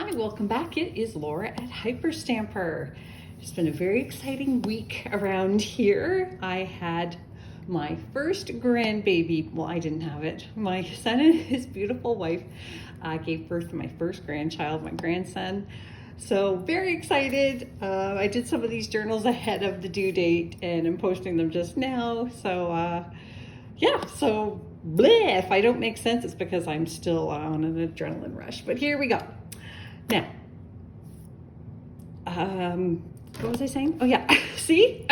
Hi, welcome back. It is Laura at Hyperstamper. It's been a very exciting week around here. I had my first grandbaby. Well, I didn't have it. My son and his beautiful wife gave birth to my first grandchild, my grandson. So very excited. I did some of these journals ahead of the due date and I'm posting them just now. So yeah, so bleh, if I don't make sense, it's because I'm still on an adrenaline rush. But here we go. Now, what was I saying? Oh yeah, see?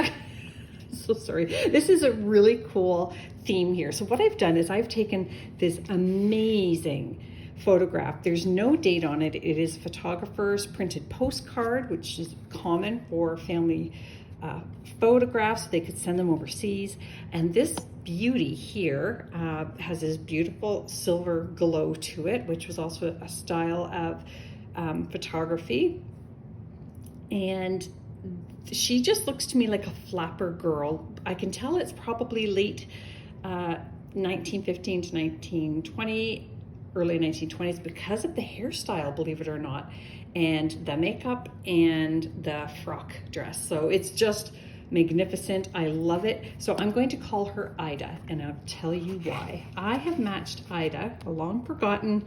So sorry. This is a really cool theme here. So what I've done is I've taken this amazing photograph. There's no date on it. It is a photographer's printed postcard, which is common for family photographs. They could send them overseas. And this beauty here has this beautiful silver glow to it, which was also a style of photography. And she just looks to me like a flapper girl. I can tell it's probably late 1915 to 1920, early 1920s, because of the hairstyle, believe it or not, and the makeup and the frock dress. So it's just magnificent. I love it. So I'm going to call her Ida, and I'll tell you why. I have matched Ida, a long forgotten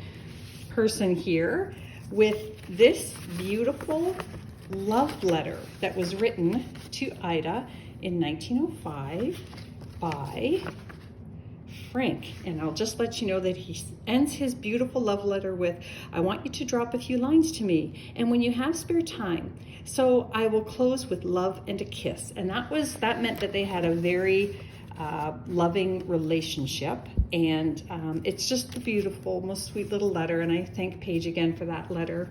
person here, with this beautiful love letter that was written to Ida in 1905 by Frank. And I'll just let you know that he ends his beautiful love letter with, "I want you to drop a few lines to me, and when you have spare time. So I will close with love and a kiss." And that meant that they had a very loving relationship. And it's just a beautiful, most sweet little letter. And I thank Paige again for that letter.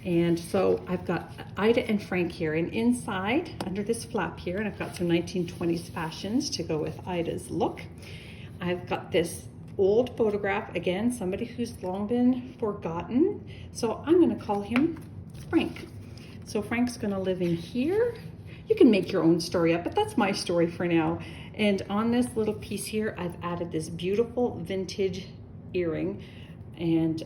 And so I've got Ida and Frank here, and inside under this flap here, and I've got some 1920s fashions to go with Ida's look. I've got this old photograph, again, somebody who's long been forgotten. So I'm gonna call him Frank. So Frank's gonna live in here. You can make your own story up, but that's my story for now. And on this little piece here, I've added this beautiful vintage earring, and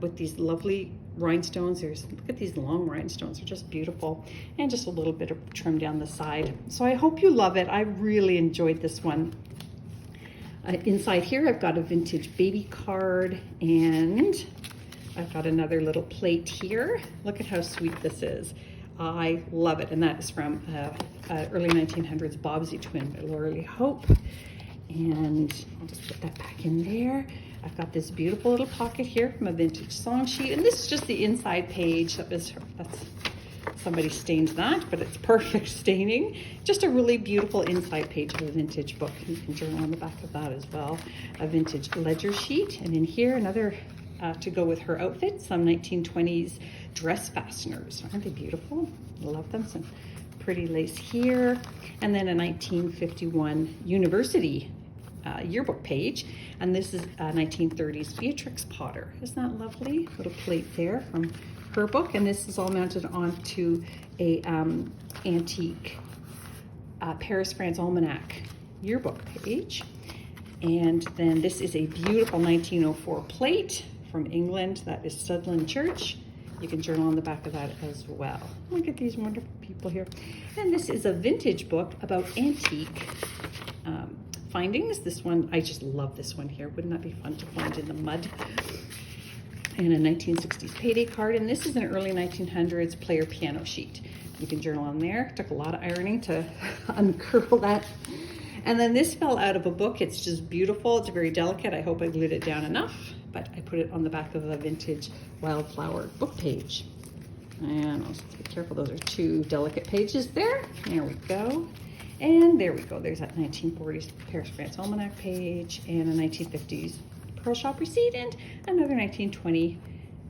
with these lovely rhinestones. Look at these long rhinestones, they're just beautiful. And just a little bit of trim down the side. So I hope you love it. I really enjoyed this one. Inside here, I've got a vintage baby card, and I've got another little plate here. Look at how sweet this is. I love it. And that is from early 1900s Bobbsey Twin by Laura Lee Hope. And I'll just put that back in there. I've got this beautiful little pocket here from a vintage song sheet. And this is just the inside page. That's somebody stained that, but it's perfect staining. Just a really beautiful inside page of a vintage book. You can journal on the back of that as well. A vintage ledger sheet. And in here, another to go with her outfit, some 1920s dress fasteners. Aren't they beautiful? I love them. Some pretty lace here. And then a 1951 university yearbook page. And this is a 1930s Beatrix Potter. Isn't that lovely? Little plate there from her book. And this is all mounted onto a antique Paris, France Almanac yearbook page. And then this is a beautiful 1904 plate from England. That is Studland Church. You can journal on the back of that as well. Look at these wonderful people here. And this is a vintage book about antique findings. This one, I just love this one here. Wouldn't that be fun to find in the mud? And a 1960s payday card. And this is an early 1900s player piano sheet. You can journal on there. Took a lot of ironing to uncurl that. And then this fell out of a book. It's just beautiful. It's very delicate. I hope I glued it down enough, but I put it on the back of a vintage wildflower book page. And I'll just be careful. Those are two delicate pages there. There we go. And there we go. There's that 1940s Paris, France Almanac page and a 1950s Pearl Shop receipt and another 1920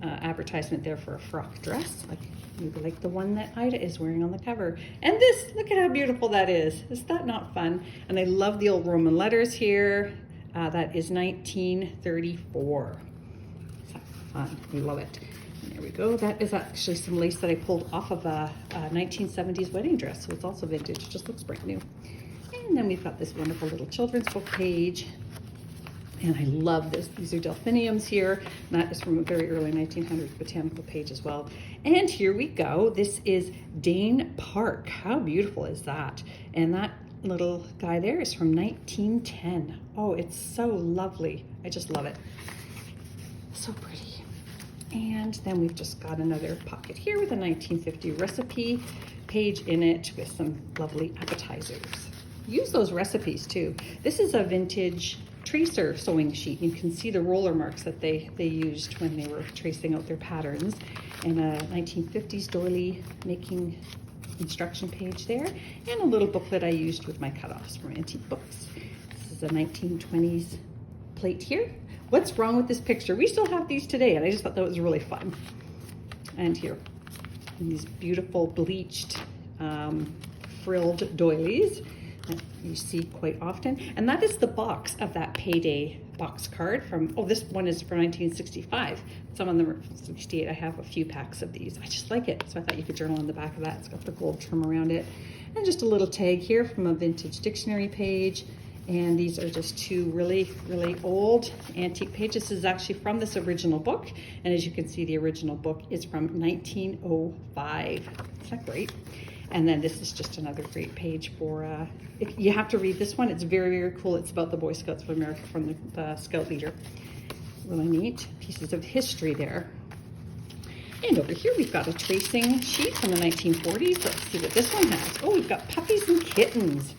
advertisement there for a frock dress, like the one that Ida is wearing on the cover. And this, look at how beautiful that is. Is that not fun? And I love the old Roman letters here. That is 1934. Is that fun? We love it. And there we go. That is actually some lace that I pulled off of a 1970s wedding dress. So it's also vintage. It just looks brand new. And then we've got this wonderful little children's book page. And I love this. These are delphiniums here. And that is from a very early 1900s botanical page as well. And here we go. This is Dane Park. How beautiful is that? And that little guy there is from 1910. Oh, it's so lovely. I just love it. So pretty. And then we've just got another pocket here with a 1950 recipe page in it with some lovely appetizers. Use those recipes too. This is a vintage tracer sewing sheet. You can see the roller marks that they used when they were tracing out their patterns, and a 1950s doily making instruction page there, and a little booklet I used with my cutoffs from Antique Books. This is a 1920s plate here. What's wrong with this picture? We still have these today, and I just thought that was really fun. And here, these beautiful bleached frilled doilies that you see quite often. And that is the box of that payday box card from, oh, this one is from 1965. Some of them are 68. I have a few packs of these. I just like it. So I thought you could journal on the back of that. It's got the gold trim around it. And just a little tag here from a vintage dictionary page. And these are just two really, really old antique pages. This is actually from this original book. And as you can see, the original book is from 1905. Isn't that great? And then this is just another great page for, if you have to read this one. It's very, very cool. It's about the Boy Scouts of America from the scout leader. Really neat pieces of history there. And over here, we've got a tracing sheet from the 1940s. Let's see what this one has. Oh, we've got puppies and kittens.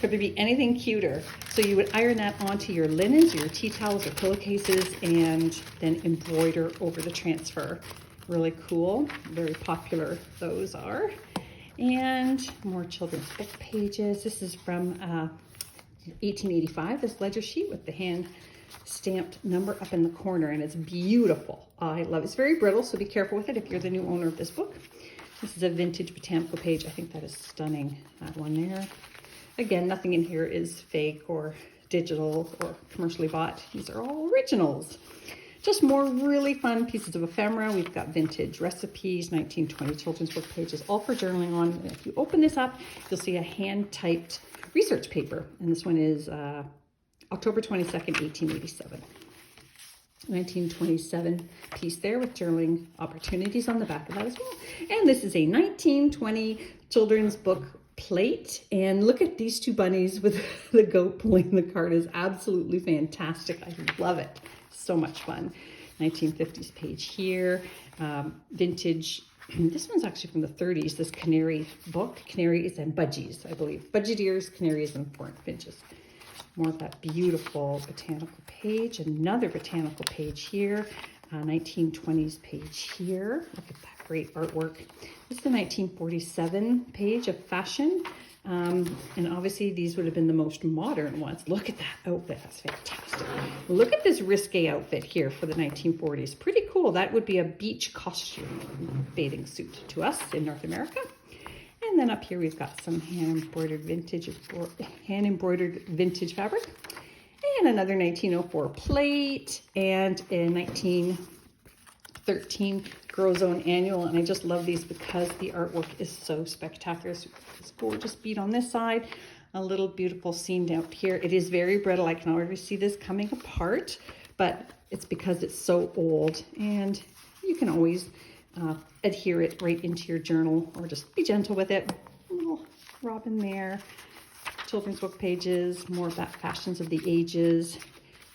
Could there be anything cuter? So you would iron that onto your linens, your tea towels or pillowcases, and then embroider over the transfer. Really cool, very popular those are. And more children's book pages. This is from 1885, this ledger sheet with the hand stamped number up in the corner, and it's beautiful. I love it. It's very brittle, so be careful with it if you're the new owner of this book. This is a vintage botanical page. I think that is stunning, that one there. Again, nothing in here is fake or digital or commercially bought. These are all originals. Just more really fun pieces of ephemera. We've got vintage recipes, 1920 children's book pages, all for journaling on. And if you open this up, you'll see a hand-typed research paper. And this one is October 22nd, 1887. 1927 piece there with journaling opportunities on the back of that as well. And this is a 1920 children's book plate, and look at these two bunnies with the goat pulling the cart is absolutely fantastic. I love it. So much fun. 1950s page here. Vintage. This one's actually from the 30s, this canary book. Canaries and budgies, I believe. Budgeteers, canaries, and foreign finches. More of that beautiful botanical page. Another botanical page here. 1920s page here. Look at that great artwork. This is the 1947 page of fashion. And obviously these would have been the most modern ones. Look at that outfit, that's fantastic. Look at this risque outfit here for the 1940s. Pretty cool. That would be a beach costume, bathing suit to us in North America. And then up here we've got some hand embroidered vintage fabric. And another 1904 plate, and a 1913 Grow Zone Annual. And I just love these because the artwork is so spectacular. So this gorgeous bead on this side, a little beautiful scene down here. It is very brittle. I can already see this coming apart, but it's because it's so old, and you can always adhere it right into your journal, or just be gentle with it. A little robin there. Children's book pages, more of that Fashions of the Ages,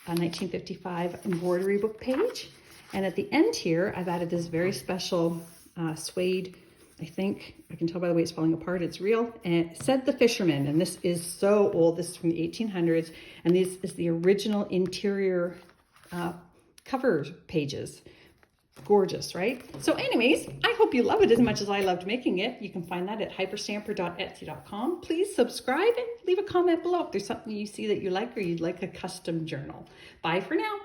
a 1955 embroidery book page. And at the end here, I've added this very special suede, I think, I can tell by the way it's falling apart, it's real, and it said The Fisherman, and this is so old. This is from the 1800s, and this is the original interior cover pages. Gorgeous, right? So anyways, I hope you love it as much as I loved making it. You can find that at hyperstamper.etsy.com. Please subscribe and leave a comment below if there's something you see that you like or you'd like a custom journal. Bye for now.